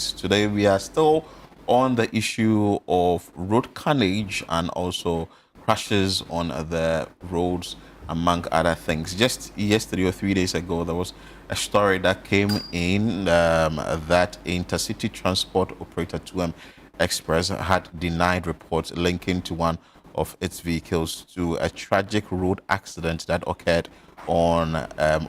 Today we are still on the issue of road carnage and also crashes on the roads, among other things. Just yesterday or 3 days ago, there was a story that came in that intercity transport operator 2M Express had denied reports linking to one of its vehicles to a tragic road accident that occurred on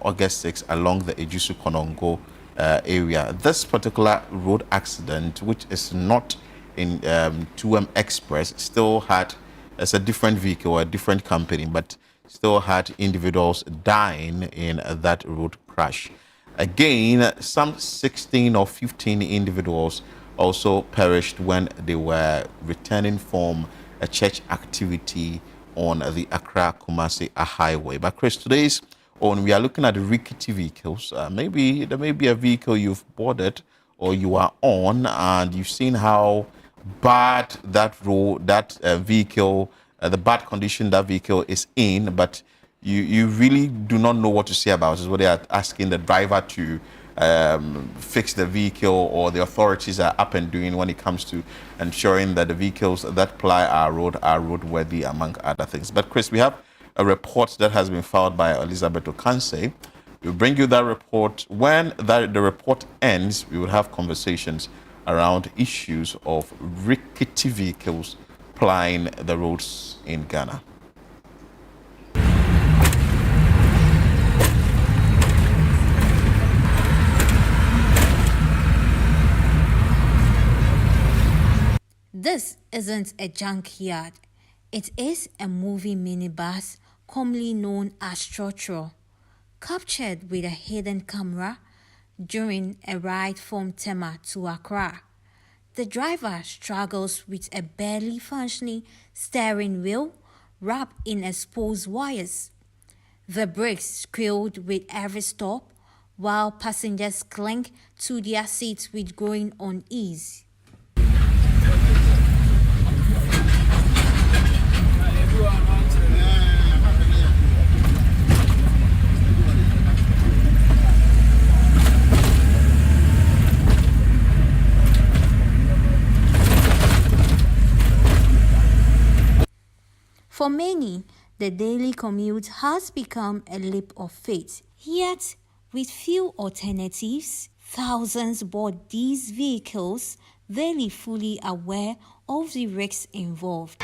August 6 along the Ejusu Konongo area. This particular road accident, which is not in 2M Express, still had, as a different vehicle, a different company, but still had individuals dying in that road crash. Again, some 16 or 15 individuals also perished when they were returning from a church activity on the Accra-Kumasi highway. But Chris, today's on, we are looking at the rickety vehicles. Maybe there may be a vehicle you've boarded or you are on, and you've seen how bad that road, that vehicle, the bad condition that vehicle is in, but you really do not know what to say about it. Is what they are asking the driver to fix the vehicle, or the authorities are up and doing when it comes to ensuring that the vehicles that ply our road are roadworthy, among other things. But Chris, we have a report that has been filed by Elizabeth Okanse. We'll bring you that report. When the report ends, we will have conversations around issues of rickety vehicles plying the roads in Ghana. This isn't a junkyard. It is a movie minibus, commonly known as Trotros, captured with a hidden camera during a ride from Tema to Accra. The driver struggles with a barely functioning steering wheel wrapped in exposed wires. The brakes squealed with every stop, while passengers cling to their seats with growing unease. For many, the daily commute has become a leap of faith. Yet, with few alternatives, thousands board these vehicles, barely fully aware of the risks involved.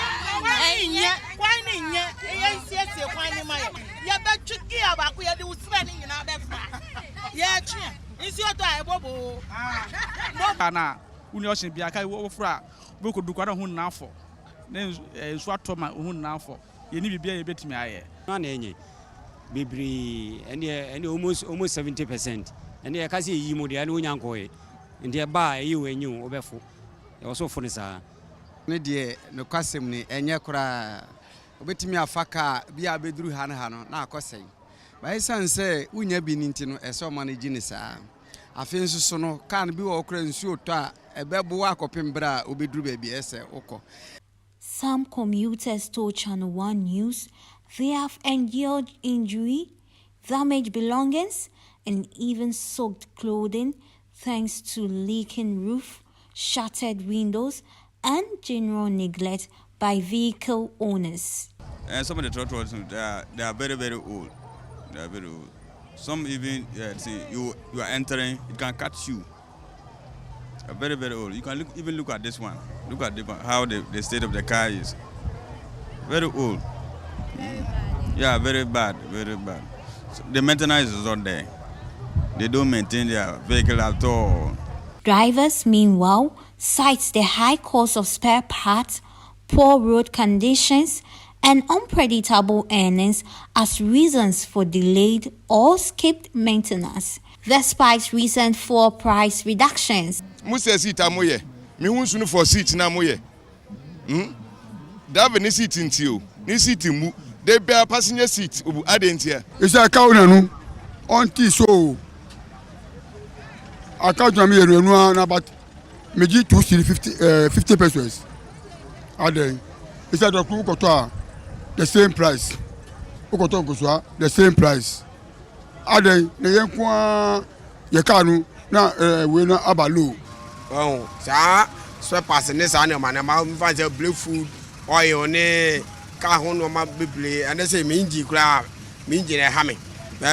Almost 70%. And they can see you the annual yanko in their bar, you and you overful. Also for this. No custom, and yakura. Wait me a faka be a bedroom hanahano, now costing. My son say, we never been into a so many genisa. I feel so no can't be all cranes so ta a babu walk up in bra, ubi drew baby, oko. Some commuters told ChannelOne News they have endured injury, damaged belongings, and even soaked clothing thanks to leaking roof, shattered windows, and general neglect by vehicle owners. And some of the Trotros, they are very, very old. They are very old. Some even, see, you are entering, it can catch you. They are very, very old. You can even look at this one. Look at how the state of the car is. Very old. Yeah, very bad, very bad. So the maintenance is not there. They don't maintain their vehicle at all. Drivers, meanwhile, cite the high cost of spare parts, poor road conditions, and unpredictable earnings as reasons for delayed or skipped maintenance, despite recent fuel price reductions. Musa seat amoye, me wunsu no for seat na moye. That be seat into ni seat mu. They be a passenger seat obu adentia. It's a cow nanu. Onti so. Account na me no about meji 50 pesos. Aden. It's a doku koto the same price. Okoto koswa the same price. Aden na yenkwa ye kanu na we na abalo. Oh, saa sweaters ne saa nneɛma na ma mfa sɛ blue food oil ne car ho nneɛma bebree ɛne sɛ me engine koraa me engine ɛha me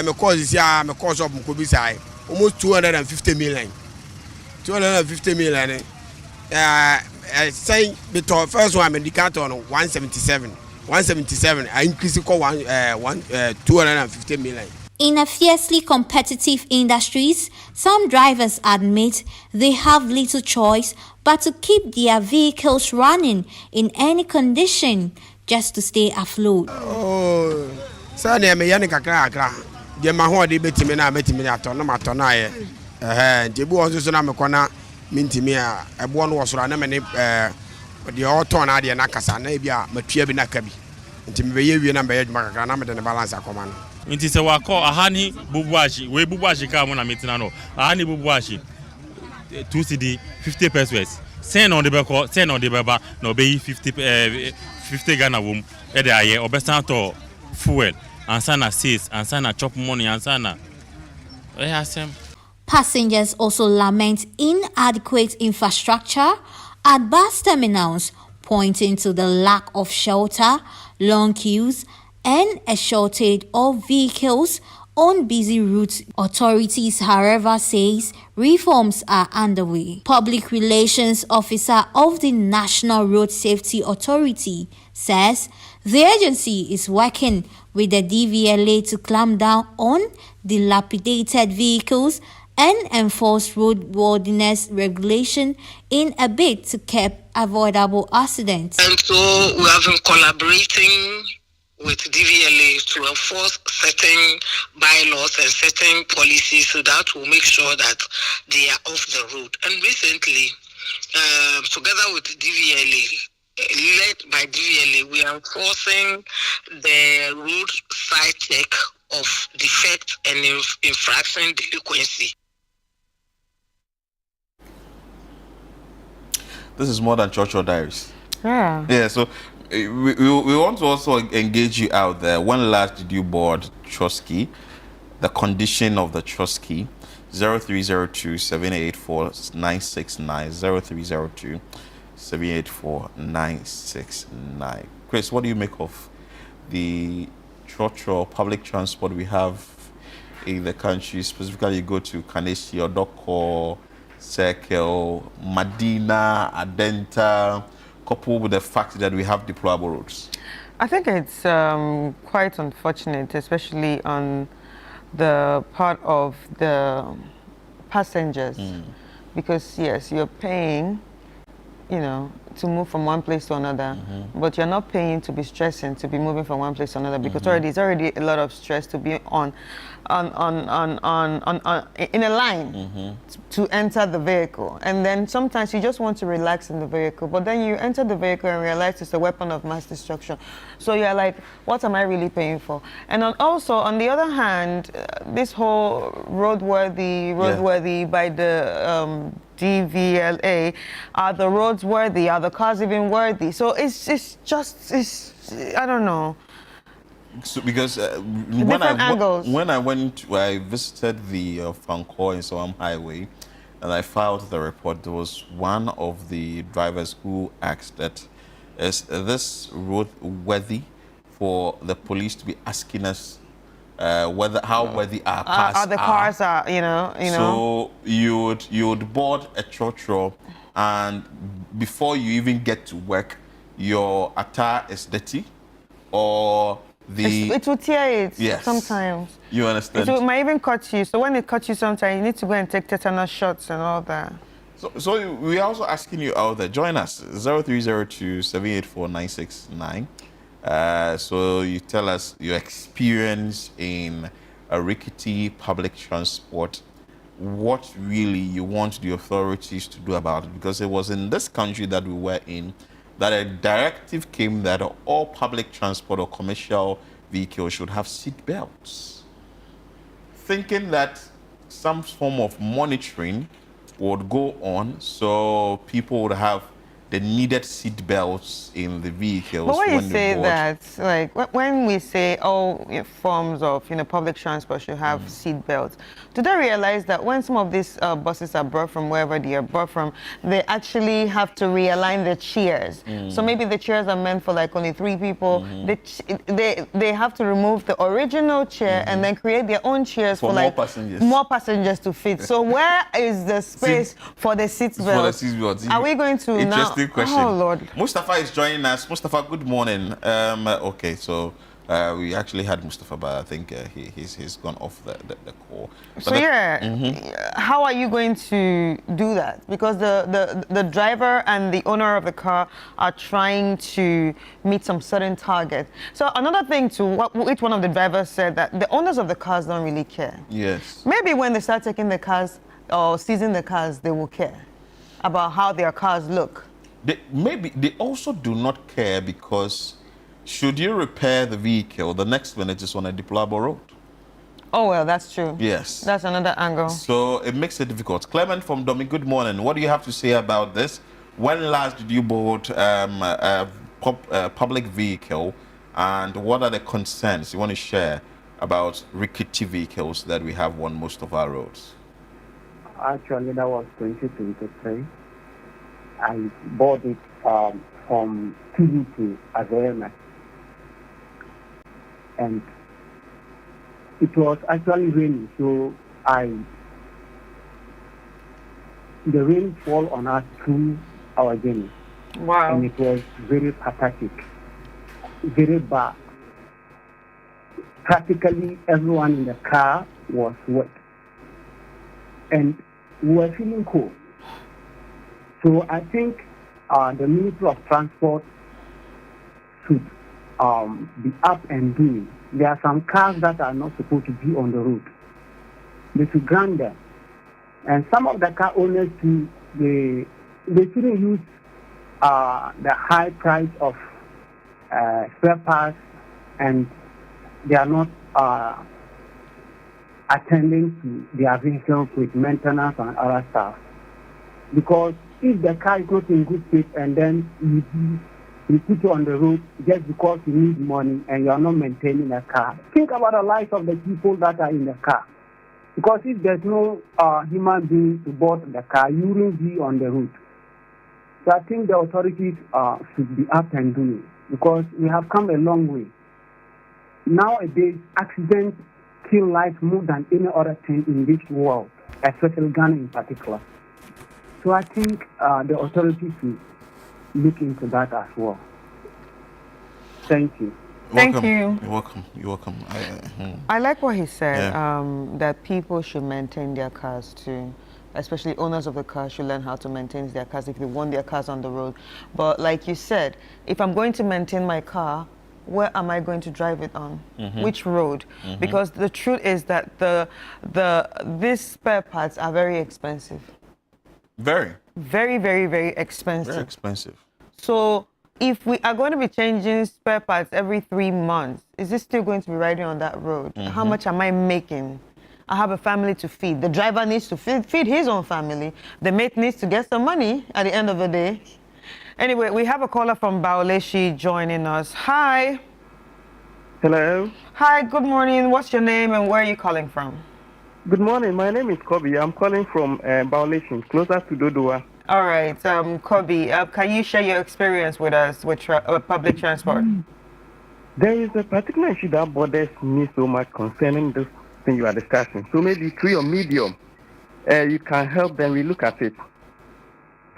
me cause sisi a me cause up mko bi saa almost 250 million 250 million say the first one indicator no 177 I increase it 250 million. In a fiercely competitive industries, some drivers admit they have little choice but to keep their vehicles running in any condition just to stay afloat. Oh, so ne me yani kakra de ma ho de betimi na ato na na ye de bu onso so na me kona mintimi a ebo no wosoro na me ne de auto na de na kasa na bia matua bi na ka bi ntimi be ye wie na be ye dwuma kakra na me de ne balance akoma no nti se wakọ ahani bubuashi we bubuashi ka mo na metina no ahani bubuashi 2 cd 50 pesos sen on the beko sen on the beba na obey 50 Ghana wom e de aye obesan to fuel ansa na sales ansa na chop money ansa na asem. Passengers also lament inadequate infrastructure at bus terminals, pointing to the lack of shelter, long queues, and a shortage of vehicles on busy routes. Authorities, however, says reforms are underway. Public Relations Officer of the National Road Safety Authority says the agency is working with the DVLA to clamp down on dilapidated vehicles and enforce roadworthiness regulation in a bid to curb avoidable accidents. And so we have been collaborating with DVLA to enforce certain bylaws and certain policies so that will make sure that they are off the road. And recently, together with DVLA, led by DVLA, we are enforcing the road side check of defect and infraction delinquency. This is more than church or diaries. Yeah. Yeah, so we want to also engage you out there. When last did you board Trotros? The condition of the Trotros. 0302-784-969. 0302-784-969. Chris, what do you make of the Trotros public transport we have in the country? Specifically, you go to Kaneshie, Odoko, Circle, Medina, Adenta, coupled with the fact that we have deployable roads? I think it's quite unfortunate, especially on the part of the passengers, because yes, you're paying, you know, to move from one place to another, but you're not paying to be stressing to be moving from one place to another, because it's already a lot of stress to be in a line to enter the vehicle, and then sometimes you just want to relax in the vehicle, but then you enter the vehicle and realize it's a weapon of mass destruction. So you're like, what am I really paying for? And also on the other hand, this whole roadworthy by the DVLA, are the roads worthy? Are the cars even worthy? So it's I don't know. So because when I visited the Franco and Soham Highway, and I filed the report, there was one of the drivers who asked that, is this road worthy for the police to be asking us how worthy our cars are? The cars are, you know. So you would board a Trotros, and before you even get to work, your attire is dirty, or it will tear it. Yes. Sometimes. You understand? It might even cut you. So when it cuts you, sometimes you need to go and take tetanus shots and all that. So we're also asking you out there. Join us 0302-784-969. So you tell us your experience in a rickety public transport. What really you want the authorities to do about it? Because it was in this country that we were in that a directive came that all public transport or commercial vehicles should have seat belts. Thinking that some form of monitoring would go on so people would have the needed seat belts in the vehicles. But when you they say board. that, like when we say all forms of public transport should have seat belts, do they realize that when some of these buses are brought from wherever they are brought from, they actually have to realign the chairs? So maybe the chairs are meant for like only 3 people. They have to remove the original chair and then create their own chairs for like more passengers to fit. So where is the space for the seat belts? Are we going to Interesting question. Oh Lord. Mustafa is joining us. Mustafa, good morning. Okay, so we actually had Mustafa, but I think he's gone off the call. So how are you going to do that? Because the driver and the owner of the car are trying to meet some certain target. So another thing too, which one of the drivers said that the owners of the cars don't really care. Yes. Maybe when they start taking the cars or seizing the cars, they will care about how their cars look. Maybe they also do not care because should you repair the vehicle, the next minute is on a deployable road. Oh, well, that's true. Yes. That's another angle. So it makes it difficult. Clement from Domi, good morning. What do you have to say about this? When last did you board a public vehicle, and what are the concerns you want to share about rickety vehicles that we have on most of our roads? Actually, that was 2023. I bought it from TVT as a and it was actually raining, so the rain fall on us through our journey. Wow. And it was very pathetic, very bad. Practically everyone in the car was wet. And we were feeling cold. So I think the Ministry of Transport should be up and doing. There are some cars that are not supposed to be on the road. They should grant them. And some of the car owners too, they shouldn't use the high price of spare parts, and they are not attending to their vehicles with maintenance and other stuff. Because if the car is not in good shape and then you put it on the road just because you need money and you are not maintaining the car, think about the lives of the people that are in the car. Because if there's no human being to board the car, you wouldn't be on the road. So I think the authorities should be up and doing, because we have come a long way. Nowadays, accidents kill lives more than any other thing in this world, especially Ghana in particular. So I think the authorities should look into that as well. Thank you. Thank you. You're welcome. You're welcome. I like what he said, that people should maintain their cars too. Especially owners of the cars should learn how to maintain their cars if they want their cars on the road. But like you said, if I'm going to maintain my car, where am I going to drive it on? Which road? Because the truth is that these spare parts are very expensive. Very, very expensive. Very expensive. So if we are going to be changing spare parts every 3 months, is it still going to be riding on that road? How much am I making? I have a family to feed. The driver needs to feed his own family. The mate needs to get some money at the end of the day. Anyway, we have a caller from Baoleshi joining us. Hi. Hello. Hi, good morning. What's your name and where are you calling from? Good morning. My name is Kobe. I'm calling from Baoleshi, closer to Dodowa. All right, Kobe, can you share your experience with us with public transport? There is a particular issue that bothers me so much concerning this thing you are discussing. So maybe through your medium, you can help them relook at it.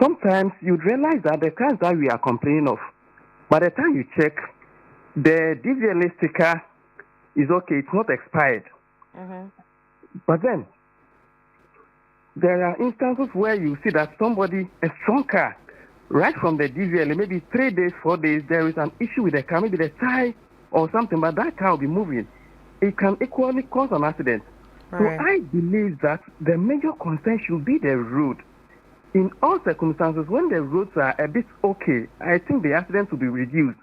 Sometimes you'd realize that the cars that we are complaining of, by the time you check, the DVLA sticker is okay, it's not expired. But then, there are instances where you see that somebody, a strong car, right from the DVLA, maybe 3 days, 4 days, there is an issue with the car, maybe the tire or something, but that car will be moving. It can equally cause an accident. Right. So I believe that the major concern should be the road. In all circumstances, when the roads are a bit okay, I think the accidents will be reduced.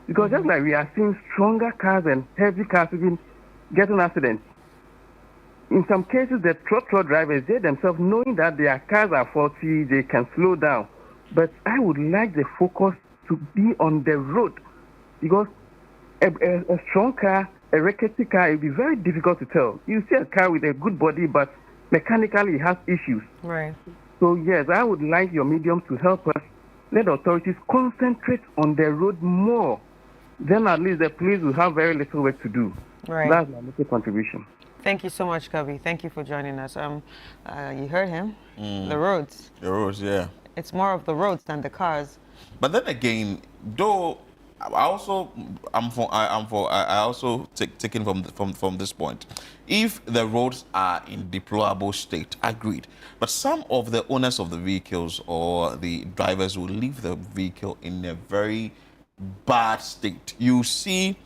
Because just like we are seeing stronger cars and heavy cars even getting accidents, in some cases, the Trotros drivers, they themselves, knowing that their cars are faulty, they can slow down. but I would like the focus to be on the road, because a strong car, a rickety car, it will be very difficult to tell. You see a car with a good body, but mechanically it has issues. Right. So yes, I would like your medium to help us. Let authorities concentrate on the road more. Then at least the police will have very little work to do. Right. That's my little contribution. Thank you so much, Kavi. Thank you for joining us. You heard him. The roads. The roads, yeah. It's more of the roads than the cars. But then again, though, I also taking from this point. If the roads are in deplorable state, agreed. But some of the owners of the vehicles or the drivers will leave the vehicle in a very bad state. You see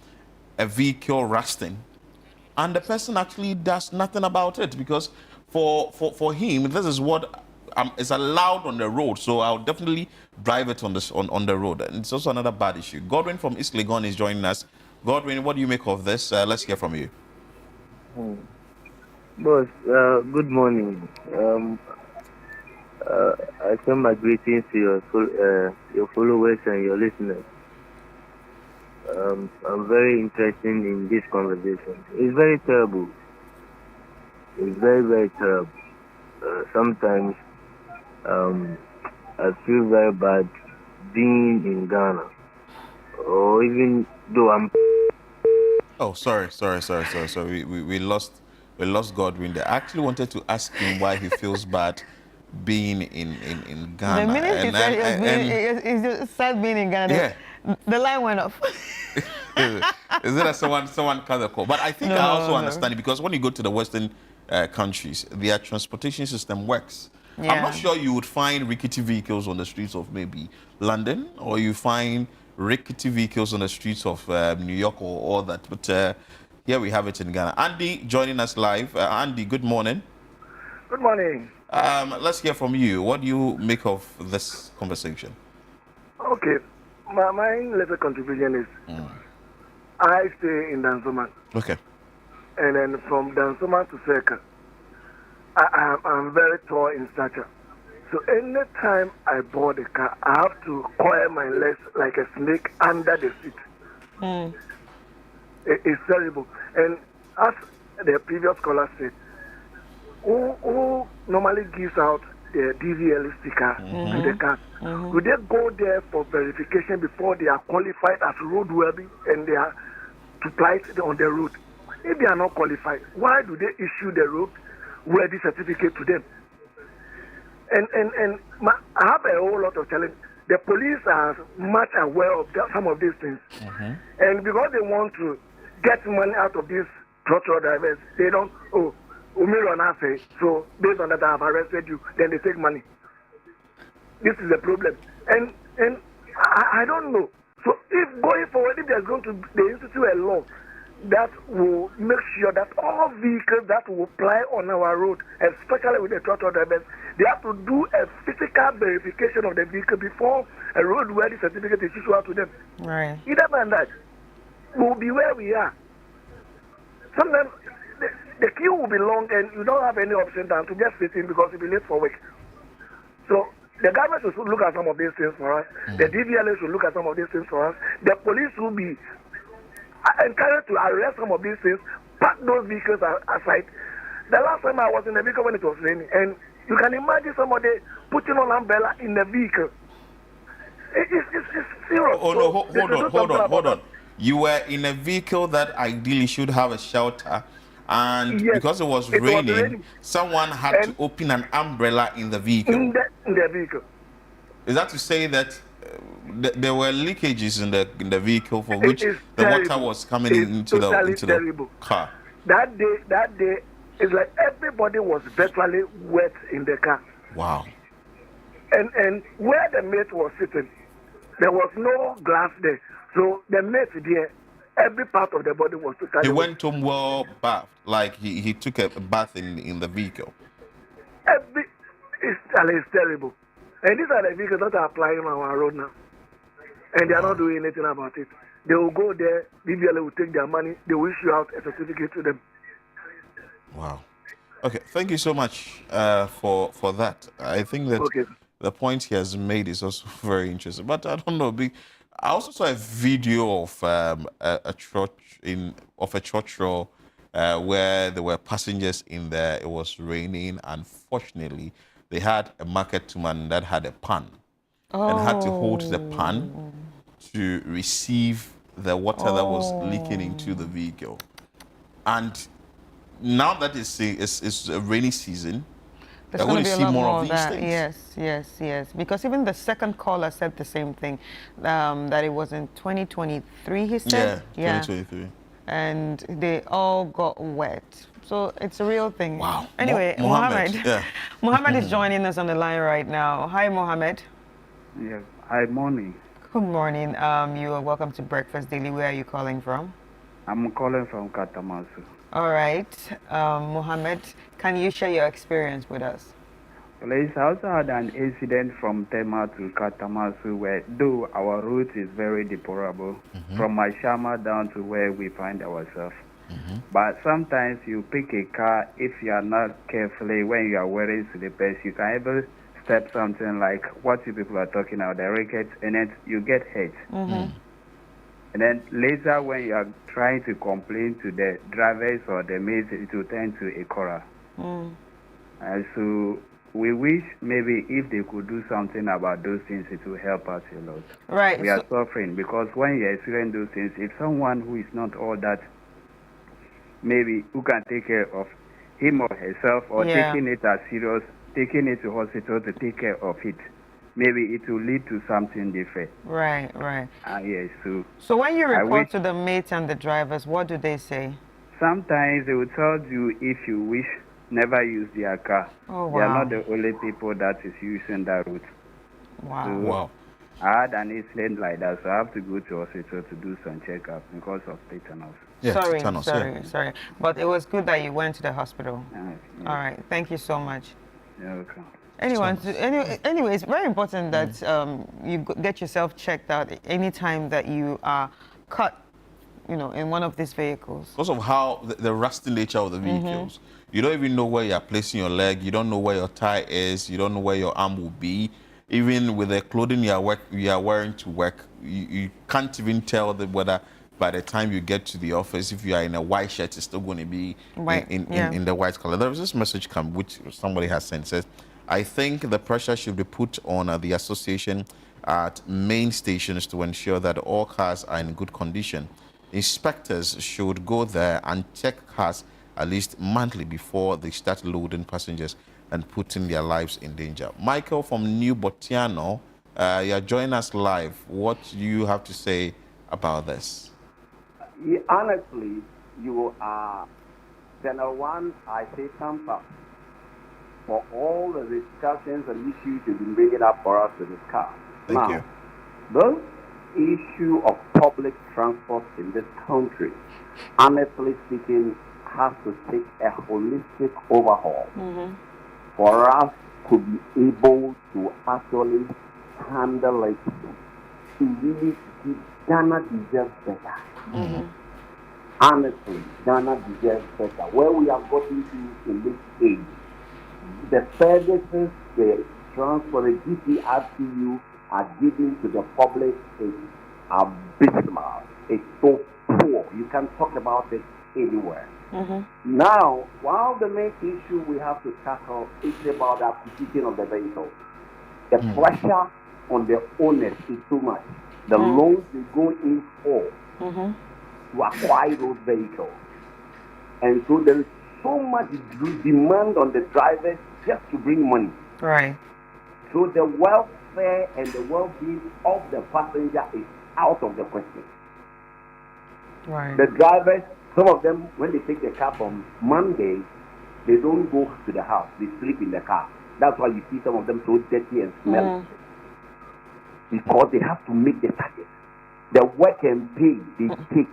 a vehicle rusting, and the person actually does nothing about it, because for him, this is what is allowed on the road, so I'll definitely drive it on the road. And it's also another bad issue. Godwin from East Legon is joining us. Godwin, what do you make of this? Let's hear from you. Boss, good morning. I send my greetings to your followers and your listeners. I'm very interested in this conversation. It's very terrible. It's very, very terrible. Sometimes I feel very bad being in Ghana, or even though I'm. Oh, sorry. We lost Godwin there. I actually wanted to ask him why he feels bad being in Ghana. The minute he said he just started being in Ghana, yeah. The line went off. Is it that someone cut the call? But I think I also understand it, because when you go to the Western countries, their transportation system works. Yeah. I'm not sure you would find rickety vehicles on the streets of maybe London, or you find rickety vehicles on the streets of New York or all that. But here we have it in Ghana. Andy joining us live. Andy, good morning. Good morning. Let's hear from you. What do you make of this conversation? Okay. My little contribution is I stay in Dansoman. Okay. And then from Dansoman to Seka, I'm very tall in stature. So anytime I board a car, I have to coil my legs like a snake under the seat. It's terrible. And as the previous caller said, who normally gives out the DVLA sticker to the car, do they go there for verification before they are qualified as roadworthy and they are to apply it on the road? If they are not qualified, why do they issue the roadworthy certificate to them? And I have a whole lot of challenge. The police are much aware of some of these things, and because they want to get money out of these Trotros drivers, they don't. So based on that, I have arrested you. Then they take money. This is the problem, and I don't know. So if going forward, if there's going to they institute a law that will make sure that all vehicles that will ply on our road, especially with the Trotros drivers, they have to do a physical verification of the vehicle before a roadworthy certificate is issued out to them. Right. Either than that, we'll be where we are. Sometimes the queue will be long and you don't have any option than to just sit in because you'll be late for work. So the government should look at some of these things for us. The DVLA should look at some of these things for us. The police will be encouraged to arrest some of these things, pack those vehicles aside. The last time I was in the vehicle when it was raining, and you can imagine somebody putting on umbrella in the vehicle. It's serious. Oh no, hold on. You were in a vehicle that ideally should have a shelter, and yes, because it was raining, someone had to open an umbrella in the vehicle. In the vehicle. Is that to say that there were leakages in the vehicle for which the terrible. water was coming into the car? That day, it's like everybody was virtually wet in the car. Wow. And where the mate was sitting, there was no glass there. So the mate there, every part of the body was totally He went home well bathed, like he took a bath in the vehicle. It's terrible. And these are the vehicles that are applying on our road now. And they are not doing anything about it. They will go there, DVLA will take their money, they will issue out a certificate to them. Wow. Okay, thank you so much for that. I think that the point he has made is also very interesting. But I don't know. I also saw a video of a Trotro where there were passengers in there. It was raining. Unfortunately, they had a market man that had a pan and had to hold the pan to receive the water that was leaking into the vehicle. And now that it's a rainy season, there's going to be a see lot more more of these that. things. Yes. Because even the second caller said the same thing, that it was in 2023, he said. Yeah, 2023. And they all got wet. So it's a real thing. Wow. Anyway, Mohammed. Yeah. Mohammed is joining us on the line right now. Hi, Mohammed. Yes. Hi, morning. Good morning. You are welcome to Breakfast Daily. Where are you calling from? I'm calling from Katamasu. All right. Mohammed, can you share your experience with us? Please, I also had an incident from Tema to Katamasu where, though our route is very deplorable, from Mashama down to where we find ourselves. But sometimes you pick a car, if you are not carefully, when you are wearing slippers, you can even step something like what you people are talking about, the rickets, and then you get hurt. And then later when you are trying to complain to the drivers or the mates, it will turn to a quarrel. So we wish maybe if they could do something about those things, it will help us a lot. Right. We are suffering because when you experience those things, if someone who is not all that, maybe who can take care of him or herself or taking it as serious, taking it to hospital to take care of it, maybe it will lead to something different. Right. Yes. So when you report to the mates and the drivers, what do they say? Sometimes they will tell you, if you wish, never use their car. Oh, wow. They are not the only people that is using that route. Wow. I had an incident like that, so I have to go to hospital to do some checkup because of tetanus. Sorry. But it was good that you went to the hospital. All right. Thank you so much. You're welcome. Anyway, it's very important that you get yourself checked out anytime that you are caught, in one of these vehicles. Because of how the rusty nature of the vehicles, you don't even know where you're placing your leg, you don't know where your tire is, you don't know where your arm will be. Even with the clothing you are wearing to work, you can't even tell whether by the time you get to the office, if you are in a white shirt, it's still going to be in the white color. There was this message which somebody has sent, says, I think the pressure should be put on the association at main stations to ensure that all cars are in good condition. Inspectors should go there and check cars at least monthly before they start loading passengers and putting their lives in danger. Michael from New Botiano, you're joining us live. What do you have to say about this? Honestly, you are ChannelOne. I say thumbs up for all the discussions and issues you've been bringing up for us to discuss. Thank you. The issue of public transport in this country, honestly speaking, has to take a holistic overhaul for us to be able to actually handle it. To really, Ghana deserves better. Honestly, Ghana deserves better. Where we have gotten to in this age, the services the transport, the GPRTU are giving to the public is abysmal. It's so poor. You can talk about it anywhere. Now, one of the main issue we have to tackle is about the acquisition of the vehicle. The pressure on the owners is too much. The loans they go in for to acquire those vehicles. And so there is so much demand on the drivers just to bring money. Right. So the welfare and the well-being of the passenger is out of the question. Right. The drivers, some of them, when they take the car from Monday, they don't go to the house. They sleep in the car. That's why you see some of them so dirty and smelly. Because they have to make the target. The work and pay they take.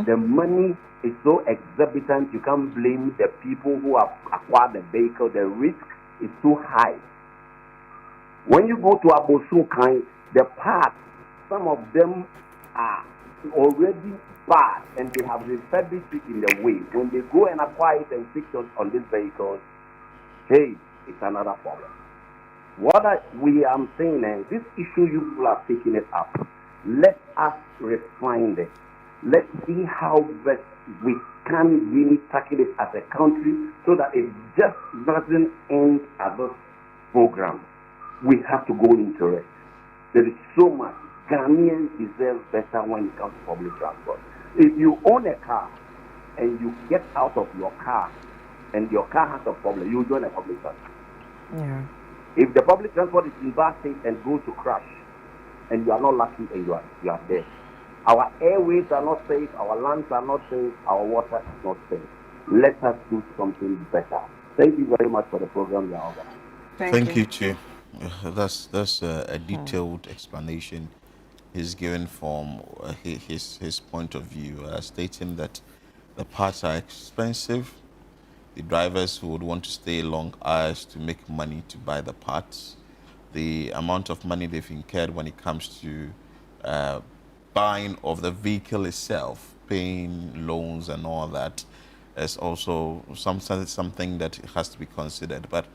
The money is so exorbitant, you can't blame the people who have acquired the vehicle. The risk is too high. When you go to Abosukai, the parts, some of them are already bad and they have refurbished it in the way. When they go and acquire it and fix it on these vehicles, hey, it's another problem. We am saying is this issue you people are taking it up. Let us refine it. Let's see how best we can really tackle it as a country so that it just doesn't end at this program. We have to go into it. There is so much. Ghanaians deserve better when it comes to public transport. If you own a car and you get out of your car and your car has a problem, you join a public transport. Yeah. If the public transport is in bad state and goes to crash, and you are not lucky and you are dead. Our airways are not safe, our lands are not safe, our water is not safe. Let us do something better. Thank you very much for the program you are organizing. Thank you, Chief. That's a detailed explanation he's given from his point of view, stating that the parts are expensive. The drivers who would want to stay long hours to make money to buy the parts, the amount of money they've incurred when it comes to buying of the vehicle itself, paying loans and all that, is also something that has to be considered. But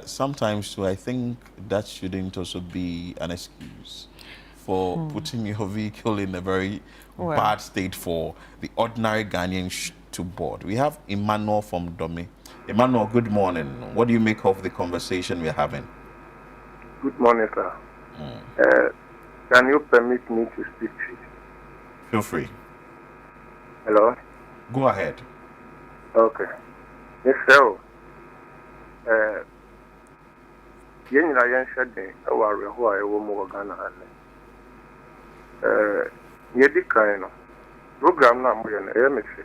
sometimes too, I think that shouldn't also be an excuse for putting your vehicle in a very bad state for the ordinary Ghanaian to board. We have Emmanuel from Dome. Emmanuel, good morning. What do you make of the conversation we're having? Good morning, sir. Can you permit me to speak to you? Feel free. Hello? Go ahead. Okay. Yes, sir. Yẹn nyina yẹn hyɛ den ɛwɔ awerɛhoɔ a ɛwɔ mu wɔ Ghana ha nnɛ. Yɛdi kan no, program no a moyɛ no ɛyɛ me fɛ.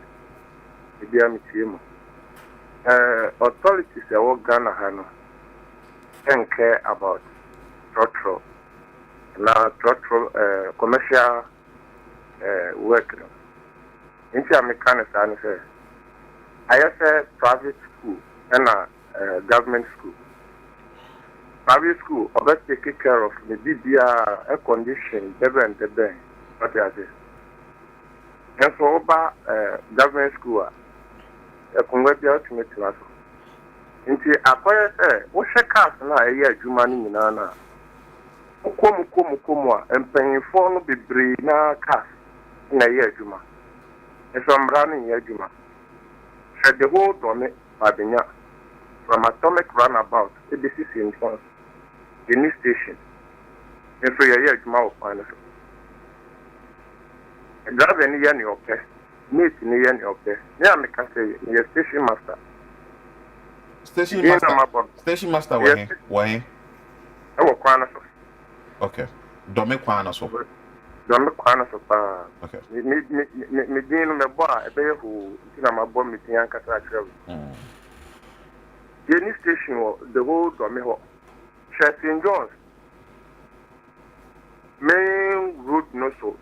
Ebi a metie mu. Authorities ɛwɔ Ghana ha no don't care about Trotros. Now Trotros commercial work no. Nti a meka ne saa ne sɛ ayɛ sɛ private school ɛna government school. Private school, always take care of the BBA air condition, and what is it? And so, government school, a convert ultimate class. Into acquire, what share cars now a year, Jumani Minana. Mukomu, and paying for no be brina cars in a year, Juma. And so I'm running year, Juma. Said the whole dome, Babinya, from atomic runabout, ABC in France. The new station. And so you're here tomorrow, finally. And drive any year in your pay. Meet in the year in your pay. Yeah, I can say, you're station master. Station master? Station master, why? I will quana. Okay. Dome quana so. Dome quana so. Okay. Me being a boy, a bear who, my bomb meeting and catastrophe. The new station, the whole Dome. St. John's main road no so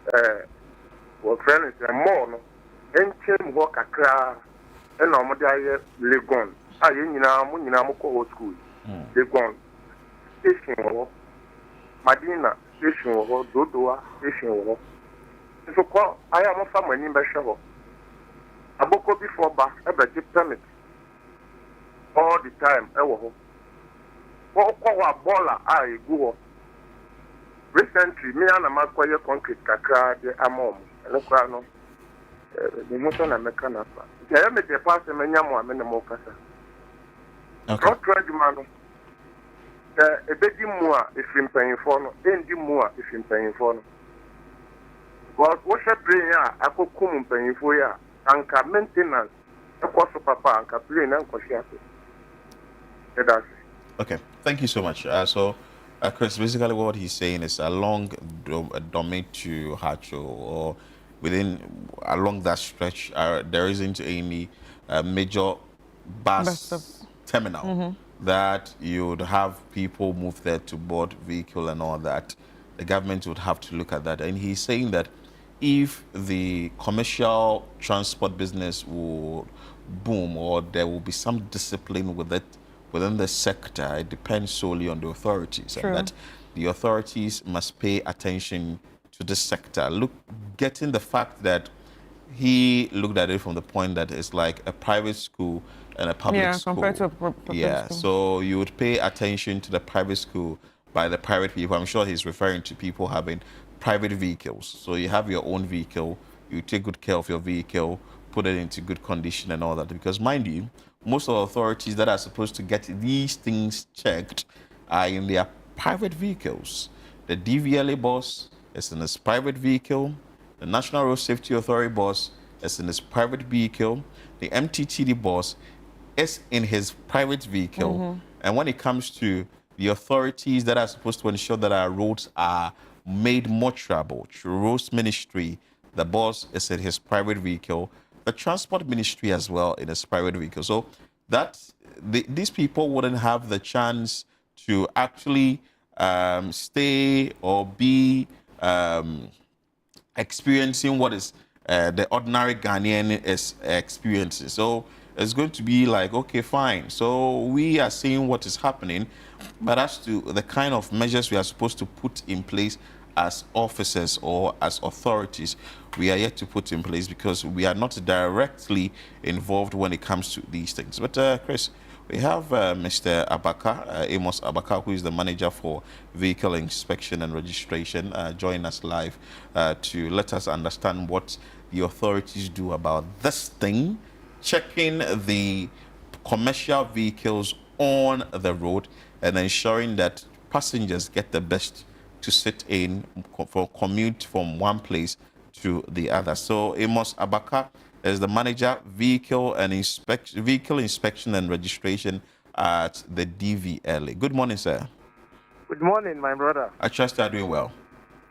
what friends and more no enchen walk akra and no dey Legon you nyina mo ko school Legon station wo Madina station wo Dodoa station wo so ko aya mo fa mani be hwe aboko before back e be permit all the time e wo ho What baller I go recently, me and a macquarie concrete kakra de amom, and look no the motion American. I am the pass and many more mocasa. Not tragedy, a bit more if in paying for no, and more if in paying for no. But what a prayer, I could come paying for ya, and maintenance, a cost of papa, and captain and cosciate. That's Okay, thank you so much. Chris, basically what he's saying is along Dome to Hacho or along that stretch, there isn't any major bus terminal that you would have people move there to board vehicle and all that. The government would have to look at that. And he's saying that if the commercial transport business will boom or there will be some discipline with it, within the sector, it depends solely on the authorities. True. And that the authorities must pay attention to this sector. Getting the fact that he looked at it from the point that it's like a private school and a public school. Compared to a public Yeah, school. so you would pay attention to the private school by the private people. I'm sure he's referring to people having private vehicles. So you have your own vehicle, you take good care of your vehicle, put it into good condition and all that. Because mind you, most of the authorities that are supposed to get these things checked are in their private vehicles. The DVLA boss is in his private vehicle. The National Road Safety Authority boss is in his private vehicle. The MTTD boss is in his private vehicle. And when it comes to the authorities that are supposed to ensure that our roads are made more travelable, through Roads Ministry, the boss is in his private vehicle. The Transport Ministry as well in his private vehicle. So that these people wouldn't have the chance to actually stay or be experiencing what is the ordinary Ghanaian is experiencing. So it's going to be like, okay, fine. So we are seeing what is happening, but as to the kind of measures we are supposed to put in place as officers or as authorities, we are yet to put in place because we are not directly involved when it comes to these things. But Chris, we have Mr. Abaka, Amos Abaka, who is the manager for vehicle inspection and registration, join us live to let us understand what the authorities do about this thing, checking the commercial vehicles on the road and ensuring that passengers get the best to sit in for commute from one place to the other. So Amos Abaka is the manager, vehicle inspection and registration at the DVLA. Good morning, sir. Good morning, my brother. I trust you are doing well.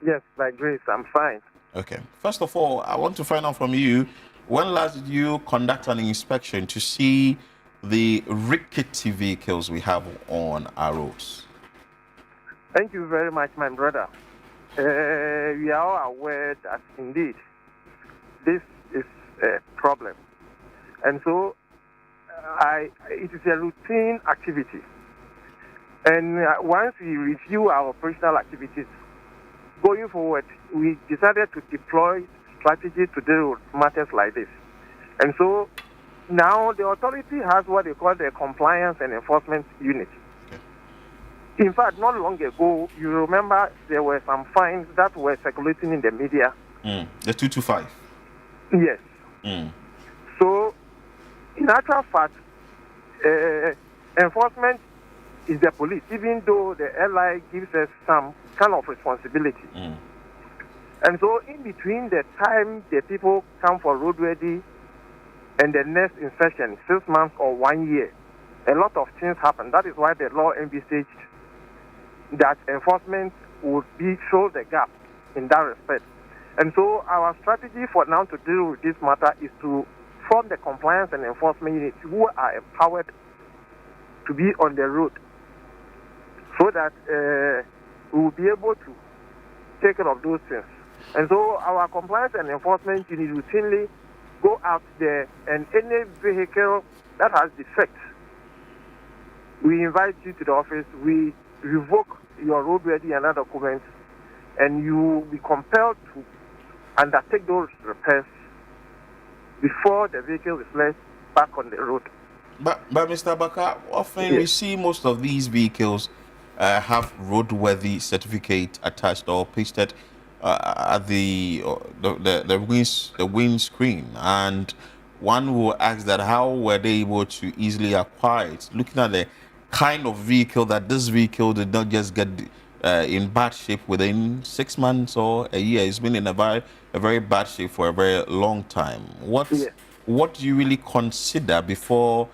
Yes, by grace, I'm fine. Okay. First of all, I want to find out from you, when last did you conduct an inspection to see the rickety vehicles we have on our roads? Thank you very much, my brother. We are all aware that indeed this is a problem. And so it is a routine activity. And once we review our operational activities, going forward, we decided to deploy strategies to deal with matters like this. And so now the authority has what they call the compliance and enforcement unit. In fact, not long ago, you remember there were some fines that were circulating in the media. The 225. Yes. So, in actual fact, enforcement is the police, even though the LI gives us some kind of responsibility. And so, in between the time the people come for roadworthy and the next inspection, 6 months or 1 year, a lot of things happen. That is why the law envisaged that enforcement would show the gap in that respect. And so our strategy for now to deal with this matter is to form the compliance and enforcement units who are empowered to be on the road so that we will be able to take care of those things. And so our compliance and enforcement unit routinely go out there, and any vehicle that has defects, we invite you to the office, we revoke your roadworthy and other documents, and you will be compelled to undertake those repairs before the vehicle is left back on the road. But Mr. Abaka, often we see most of these vehicles have roadworthy certificate attached or pasted at the windscreen, and one will ask that how were they able to easily acquire it? Looking at the kind of vehicle that this vehicle did not just get in bad shape within 6 months or a year. It's been in a very bad shape for a very long time. What do you really consider before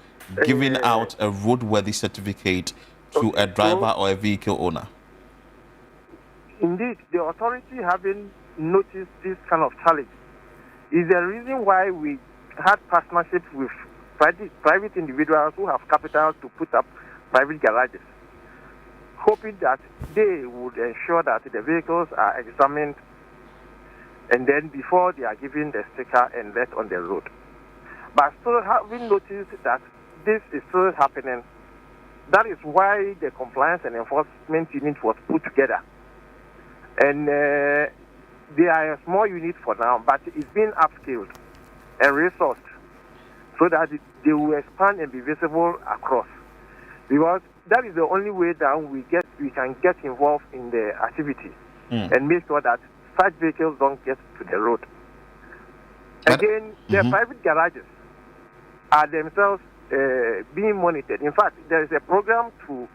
giving out a roadworthy certificate to a driver or a vehicle owner? Indeed, the authority having noticed this kind of challenge is the reason why we had partnerships with private individuals who have capital to put up private garages, hoping that they would ensure that the vehicles are examined and then before they are given the sticker and let on the road. But still having noticed that this is still happening, that is why the compliance and enforcement unit was put together. And they are a small unit for now, but it's been upscaled and resourced so that they will expand and be visible across. Because that is the only way that we can get involved in the activity and make sure that such vehicles don't get to the road. Again, the private garages are themselves being monitored. In fact, there is a program to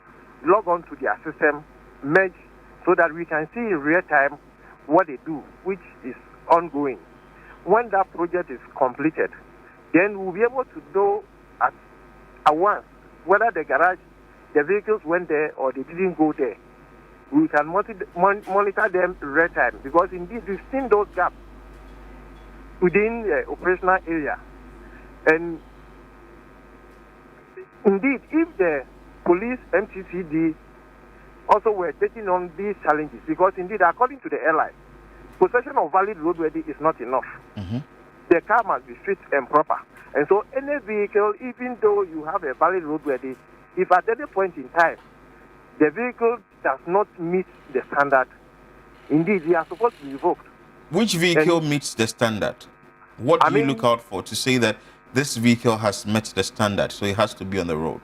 log on to their system, merge, so that we can see in real time what they do, which is ongoing. When that project is completed, then we'll be able to know at once whether the garage, the vehicles went there or they didn't go there. We can monitor them in real time, because indeed we've seen those gaps within the operational area. And indeed, if the police, MTCD, also were taking on these challenges, because indeed, according to the airline, possession of valid roadworthy is not enough. The car must be fit and proper. And so any vehicle, even though you have a valid roadworthy, if at any point in time the vehicle does not meet the standard, indeed, they are supposed to be revoked. Which vehicle meets the standard? What do you look out for to say that this vehicle has met the standard, so it has to be on the road?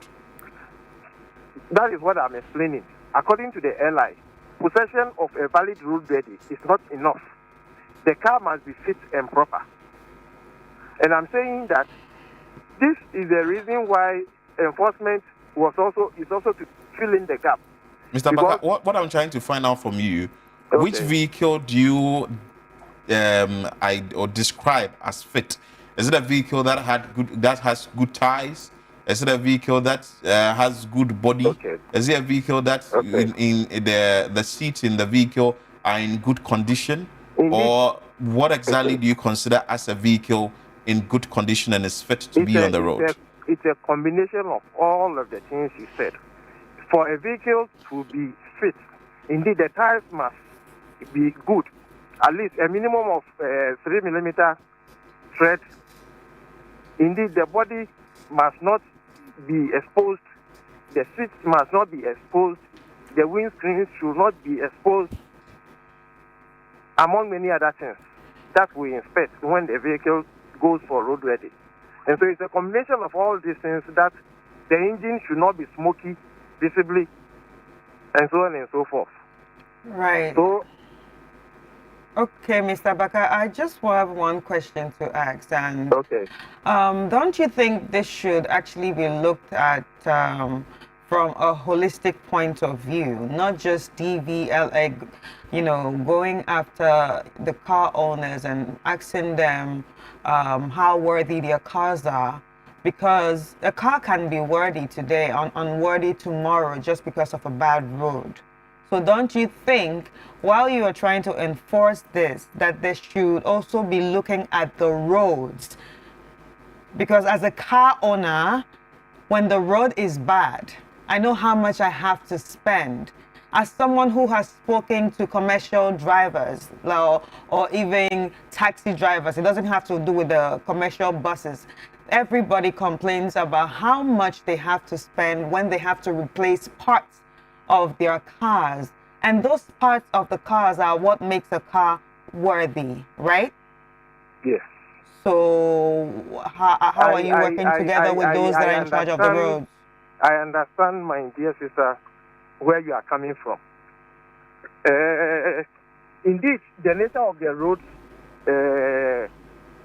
That is what I'm explaining. According to the airline, possession of a valid roadworthy is not enough. The car must be fit and proper. And I'm saying that this is the reason why enforcement is also to fill in the gap. Mr. Baka, what I'm trying to find out from you, which vehicle do you describe as fit? Is it a vehicle that has good tires? Is it a vehicle that has good body? Is it a vehicle that in the seats in the vehicle are in good condition? Or what exactly do you consider as a vehicle in good condition and is fit to be on the road? It's a combination of all of the things you said. For a vehicle to be fit, indeed the tires must be good, at least a minimum of 3 millimeter tread. Indeed, the body must not be exposed, the seats must not be exposed, the windscreen should not be exposed, among many other things that we inspect when the vehicle goes for roadworthy. And so it's a combination of all these things, that the engine should not be smoky visibly, and so on and so forth. Right. So, okay, Mr. Baka, I just have one question to ask. And don't you think this should actually be looked at from a holistic point of view, not just DVLA, going after the car owners and asking them how worthy their cars are? Because a car can be worthy today and unworthy tomorrow just because of a bad road. So don't you think, while you are trying to enforce this, that they should also be looking at the roads? Because as a car owner, when the road is bad, I know how much I have to spend. As someone who has spoken to commercial drivers or even taxi drivers, it doesn't have to do with the commercial buses. Everybody complains about how much they have to spend when they have to replace parts of their cars. And those parts of the cars are what makes a car worthy, right? Yes. So how are you working together with those that are in charge of the roads? I understand, my dear sister, where you are coming from. Indeed, the nature of the roads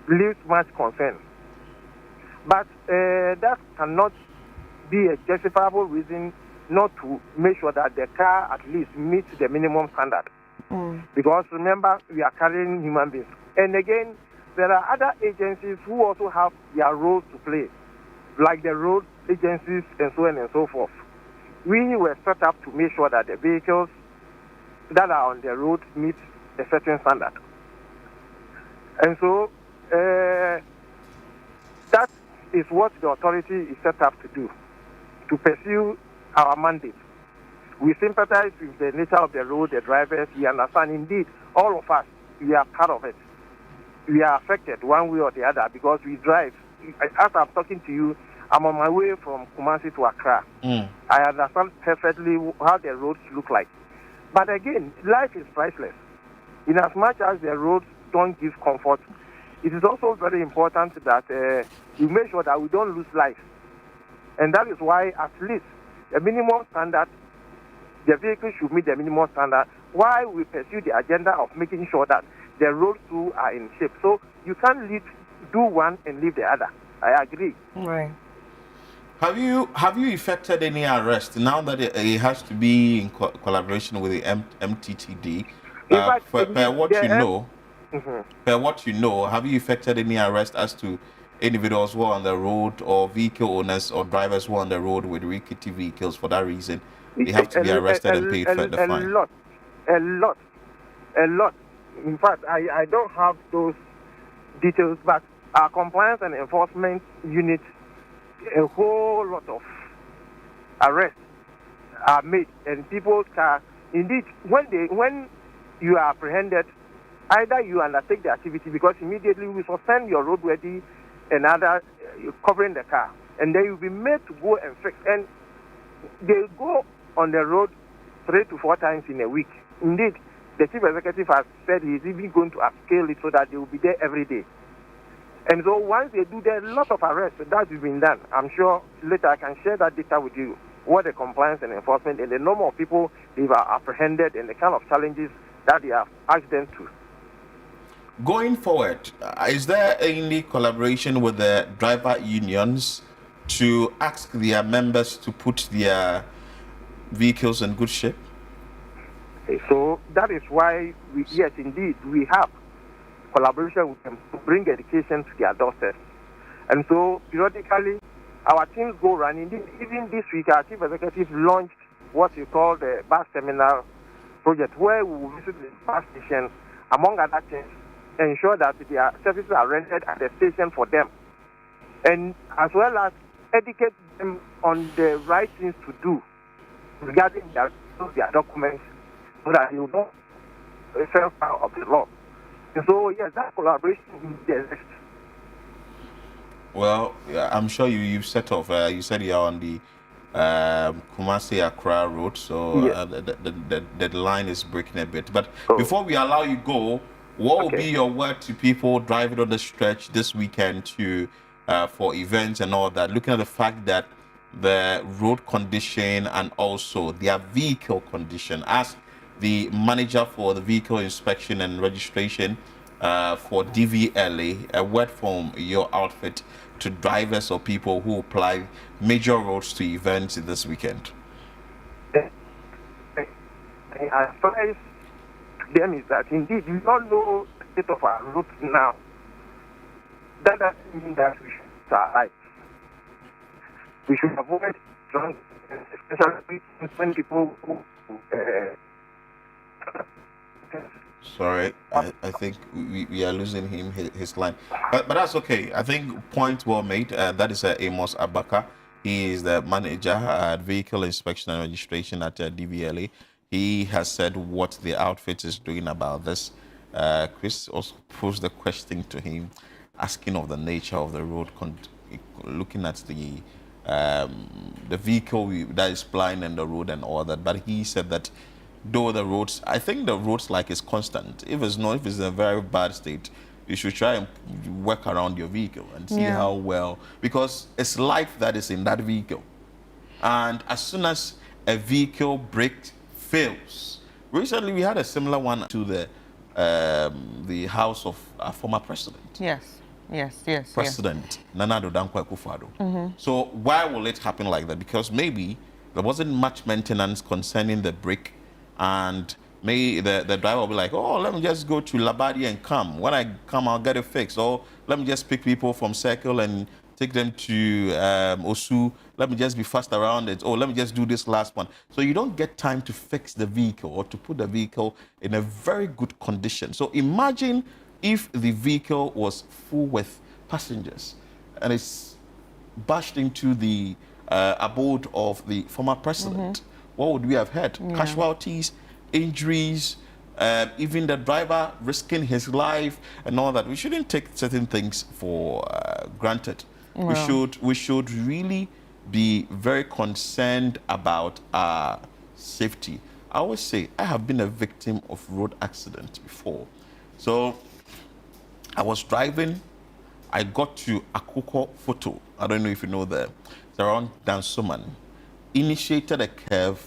leaves much concern. But that cannot be a justifiable reason not to make sure that the car at least meets the minimum standard. Because remember, we are carrying human beings. And again, there are other agencies who also have their roles to play, like the road agencies and so on and so forth. We were set up to make sure that the vehicles that are on the road meet a certain standard. And so that is what the authority is set up to do, to pursue our mandate. We sympathize with the nature of the road, the drivers. We understand, indeed, all of us, we are part of it. We are affected one way or the other because we drive. As I'm talking to you, I'm on my way from Kumasi to Accra. I understand perfectly how the roads look like. But again, life is priceless. In as much as the roads don't give comfort, it is also very important that we make sure that we don't lose lives. And that is why at least the minimum standard, the vehicle should meet the minimum standard, while we pursue the agenda of making sure that the roads too are in shape. So you can't do one and leave the other. I agree. Right. Have you effected any arrest now that it has to be in collaboration with the MTTD? Per what you know, have you effected any arrest as to individuals who are on the road or vehicle owners or drivers who are on the road with rickety vehicles? For that reason, they have to be arrested and paid the fine. A lot. In fact, I don't have those details, but our compliance and enforcement unit, a whole lot of arrests are made, and people can indeed when you are apprehended, either you undertake the activity because immediately we suspend your roadworthy and other covering the car, and then you'll be made to go and fix. And they go on the road 3 to 4 times in a week. Indeed, the chief executive has said he's even going to upscale it so that they will be there every day. And so once they do, there are a lot of arrests that has been done. I'm sure later I can share that data with you, what the compliance and enforcement and the number of people they've apprehended and the kind of challenges that they have asked them to. Going forward, is there any collaboration with the driver unions to ask their members to put their vehicles in good shape? So that is why, yes, indeed, we have collaboration with them to bring education to their doorsteps. And so periodically, our teams go running. Even this week, our chief executive launched what we call the bus terminal project, where we will visit the bus station, among other things, ensure that their services are rendered at the station for them, and as well as educate them on the right things to do regarding their documents, so that you don't fall foul of the law. And so, yes, that collaboration exists. Well, I'm sure you've set off. You said you're on the Kumasi Accra road, so Yes. The line is breaking a bit. But before we allow you go, what will be your word to people driving on the stretch this weekend to for events and all that? Looking at the fact that the road condition and also their vehicle condition, as the manager for the vehicle inspection and registration for DVLA, a word from your outfit to drivers or people who apply major roads to events this weekend. I advise them is that indeed we don't know the state of our roads now. That doesn't mean that we should start. We should avoid drunk, especially when people who Sorry, I think we are losing him, his line. But that's okay. I think point well made. That is Amos Abaka. He is the manager at Vehicle Inspection and Registration at DVLA. He has said what the outfit is doing about this. Chris also posed the question to him, asking of the nature of the road, looking at the vehicle that is plying in the road and all that. But he said that though the roads, I think the roads like is constant. If it's not, if it's in a very bad state, you should try and work around your vehicle and see how well, because it's life that is in that vehicle. And as soon as a vehicle brake fails, recently we had a similar one to the house of our former president. Yes. President Nana Addo Dankwa Akufo-Addo. So why will it happen like that? Because maybe there wasn't much maintenance concerning the brake, and maybe the driver will be like, oh, let me just go to Labadi and come. When I come, I'll get it fixed. Or let me just pick people from Circle and take them to Osu. Let me just be fast around it. Oh, let me just do this last one. So you don't get time to fix the vehicle or to put the vehicle in a very good condition. So imagine if the vehicle was full with passengers and it's bashed into the abode of the former president, what would we have had? Casualties, injuries, even the driver risking his life and all that. We shouldn't take certain things for granted. We should really be very concerned about our safety. I always say I have been a victim of road accident before. So I was driving. I got to Akuko Photo. I don't know if you know the. It's around Dansoman. Initiated a curve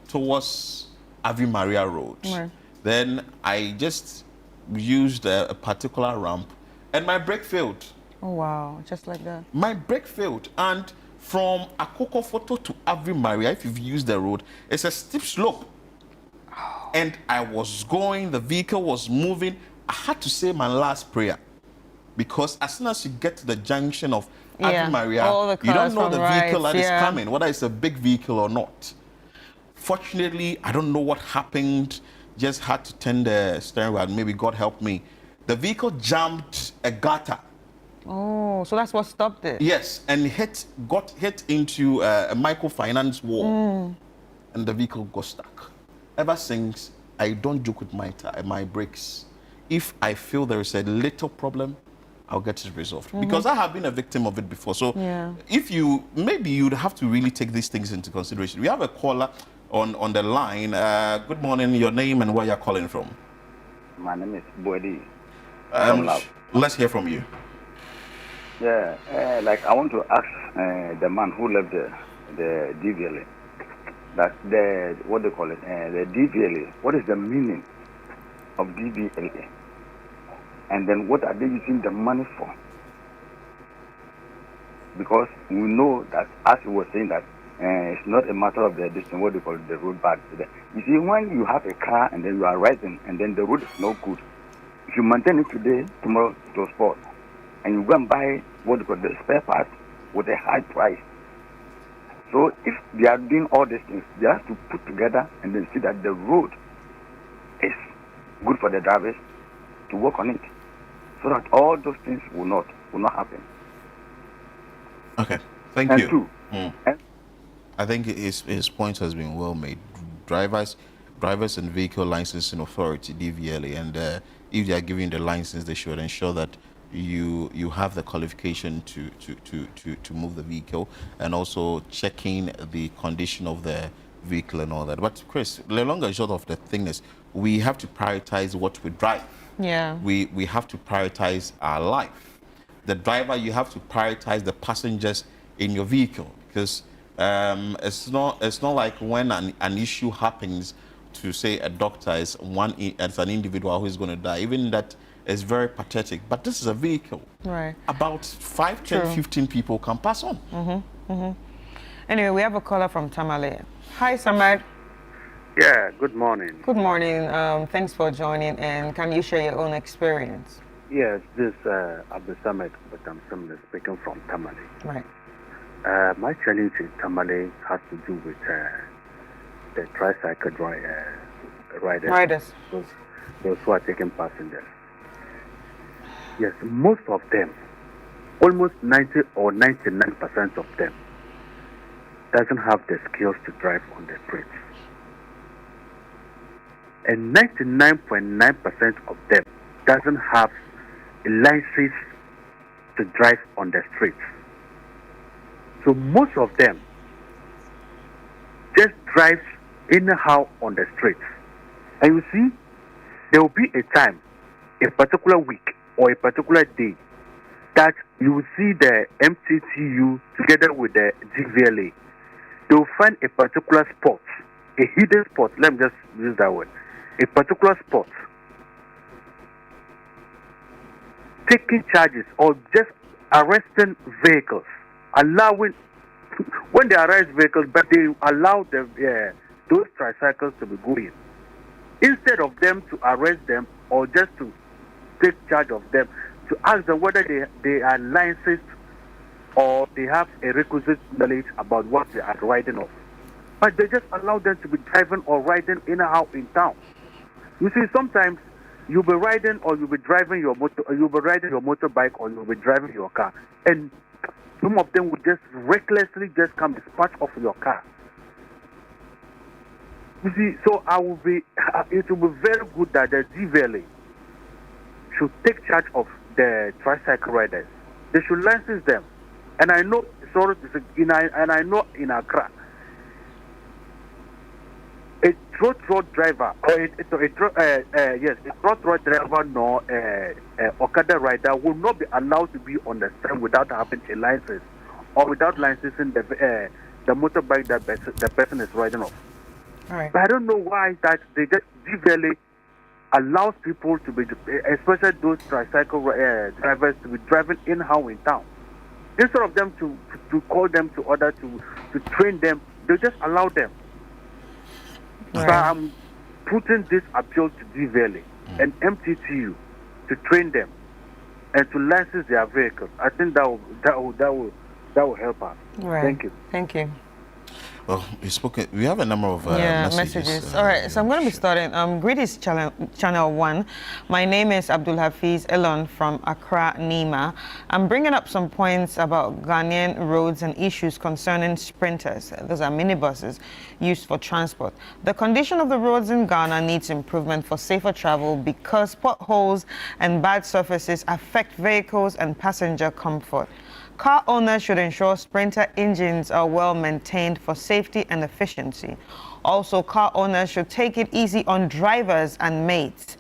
towards Ave Maria Road. Right. Then I just used a particular ramp, and my brake failed. Oh wow, just like that. My brake failed, and from Akoko Photo to Ave Maria, if you've used the road, it's a steep slope. And I was going, the vehicle was moving. I had to say my last prayer, because as soon as you get to the junction of Ave Maria, you don't know the vehicle that is coming, whether it's a big vehicle or not. Fortunately, I don't know what happened. Just had to turn the steering wheel. Maybe God helped me. The vehicle jumped a gutter. Oh, so that's what stopped it. Yes, and got hit into a microfinance wall, and the vehicle got stuck. Ever since, I don't joke with my brakes. If I feel there is a little problem, I'll get it resolved. Because I have been a victim of it before. So if maybe you'd have to really take these things into consideration. We have a caller on the line. Good morning, your name and where you're calling from. My name is Boedi. Let's hear from you. Yeah, like I want to ask the man who left the DVLA, that what they call it, the DVLA, what is the meaning of DVLA? And then what are they using the money for? Because we know that, as he was saying, that it's not a matter of the distance, what they call it, the road bad. You see, when you have a car and then you are riding and then the road is no good, if you maintain it today, tomorrow it will spoil. And you go and buy what they call the spare parts with a high price. So if they are doing all these things, they have to put together and then see that the road is good for the drivers to work on it, so that all those things will not happen. Okay, thank and you. Two, I think his point has been well made. Drivers and Vehicle Licensing Authority, DVLA, and if they are giving the license, they should ensure that you have the qualification to move the vehicle, and also checking the condition of the vehicle and all that. But Chris, the long and short of the thing is, we have to prioritize what we drive. Yeah. We have to prioritize our life. The driver, you have to prioritize the passengers in your vehicle, because it's not like when an issue happens to, say, a doctor is an individual who is going to die. Even that is very pathetic. But this is a vehicle. Right. About 5, 10, 15 people can pass on. Anyway, we have a caller from Tamale. Hi, Samad. Yeah, good morning. Good morning. Thanks for joining. And can you share your own experience? Yes, this Abdul Samad, but I'm speaking from Tamale. Right. My challenge in Tamale has to do with the tricycle riders. Those who are taking passengers. Yes, most of them, almost 90 or 99% of them, doesn't have the skills to drive on the streets. And 99.9% of them doesn't have a license to drive on the streets. So most of them just drive anyhow on the streets. And you see, there will be a time, a particular week or a particular day, that you will see the MTTU together with the DVLA. They will find a particular spot, a hidden spot, let me just use that word, a particular spot, taking charges or just arresting vehicles, allowing, when they arrest vehicles, but they allow those tricycles to be going. Instead of them to arrest them or just to take charge of them, to ask them whether they are licensed or they have a requisite knowledge about what they are riding on. But they just allow them to be driving or riding anyhow in town. You see, sometimes you'll be riding or you'll be driving your motorbike or you'll be driving your car, and some of them will just recklessly just come dispatch off your car. You see, so it will be very good that the DVLA should take charge of the tricycle riders. They should license them. And I know, sorry to say, and I know in Accra, a Trotros driver or a Trotros driver nor Okada rider will not be allowed to be on the street without having a license or without licensing the motorbike that the person is riding off. All right. But I don't know why that they just DVLA allows people to be, especially those tricycle drivers, to be driving in-house in town. Instead of them to call them to order to train them, they just allow them. So I'm putting this appeal to DVLA and MTTU to train them and to license their vehicles. I think that will help us. Right. Thank you. Thank you. Well, we have a number of messages. All right, so I'm going to be starting. Greetings, Channel One. My name is Abdul Hafiz Elon from Accra, Nima. I'm bringing up some points about Ghanaian roads and issues concerning sprinters. Those are minibuses used for transport. The condition of the roads in Ghana needs improvement for safer travel because potholes and bad surfaces affect vehicles and passenger comfort. Car owners should ensure Sprinter engines are well maintained for safety and efficiency. Also, car owners should take it easy on drivers and mates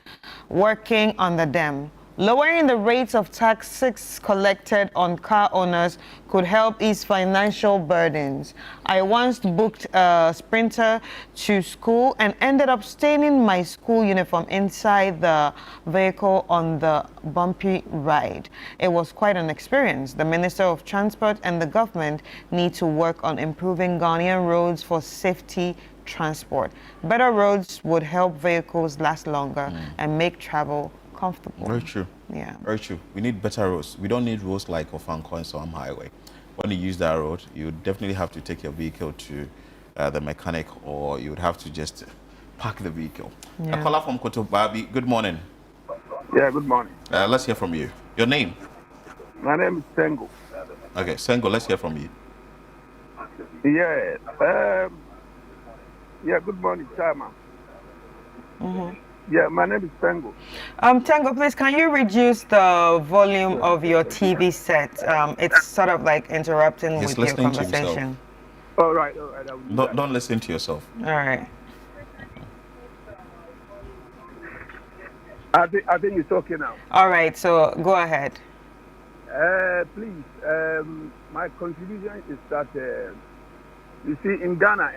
working under them. Lowering the rates of taxes collected on car owners could help ease financial burdens. I once booked a Sprinter to school and ended up staining my school uniform inside the vehicle on the bumpy ride. It was quite an experience. The Minister of Transport and the government need to work on improving Ghanaian roads for safety transport. Better roads would help vehicles last longer and make travel comfortable. Very true. Yeah. Very true. We need better roads. We don't need roads like Ofanko and Soham Highway. When you use that road, you definitely have to take your vehicle to the mechanic, or you would have to just park the vehicle. Yeah. A caller from Kotobabi. Good morning. Yeah, good morning. Let's hear from you. Your name? My name is Sengo. Okay, Sengo, let's hear from you. Yeah, good morning, Chairman. Yeah, my name is Tango. Tango, please, can you reduce the volume of your TV set? It's sort of like interrupting with your conversation. All right. Don't listen to yourself. All right. I think it's okay now. All right, so go ahead. Please, my contribution is that, you see, in Ghana,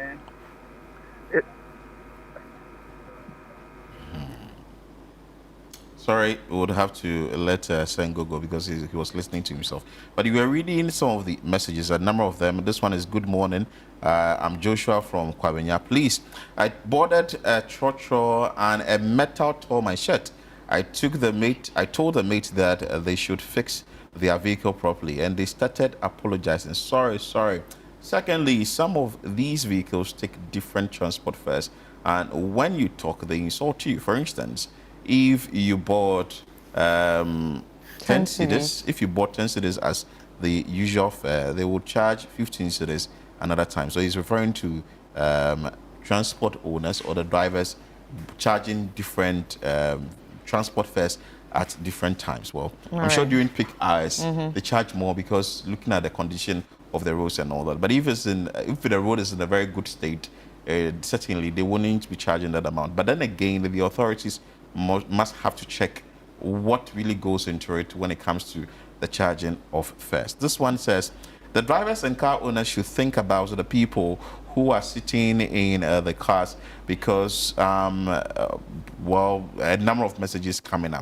Sorry, we would have to let Sengo go because he was listening to himself. But you were reading some of the messages, a number of them. This one is good morning. I'm Joshua from Kwabenya. Please, I boarded a Trotro and a metal tore my shirt. I told the mate that they should fix their vehicle properly, and they started apologizing. Sorry. Secondly, some of these vehicles take different transport fares, and when you talk, they insult you. For instance, if you bought 10 cedis, if you bought 10 cedis as the usual fare, they would charge 15 cedis another time. So he's referring to transport owners or the drivers charging different transport fares at different times. Well, I'm sure during peak hours they charge more because looking at the condition of the roads and all that. But if the road is in a very good state, certainly they wouldn't be charging that amount. But then again, the authorities must have to check what really goes into it when it comes to the charging of fares. This one says, the drivers and car owners should think about the people who are sitting in the cars because, well, a number of messages coming up.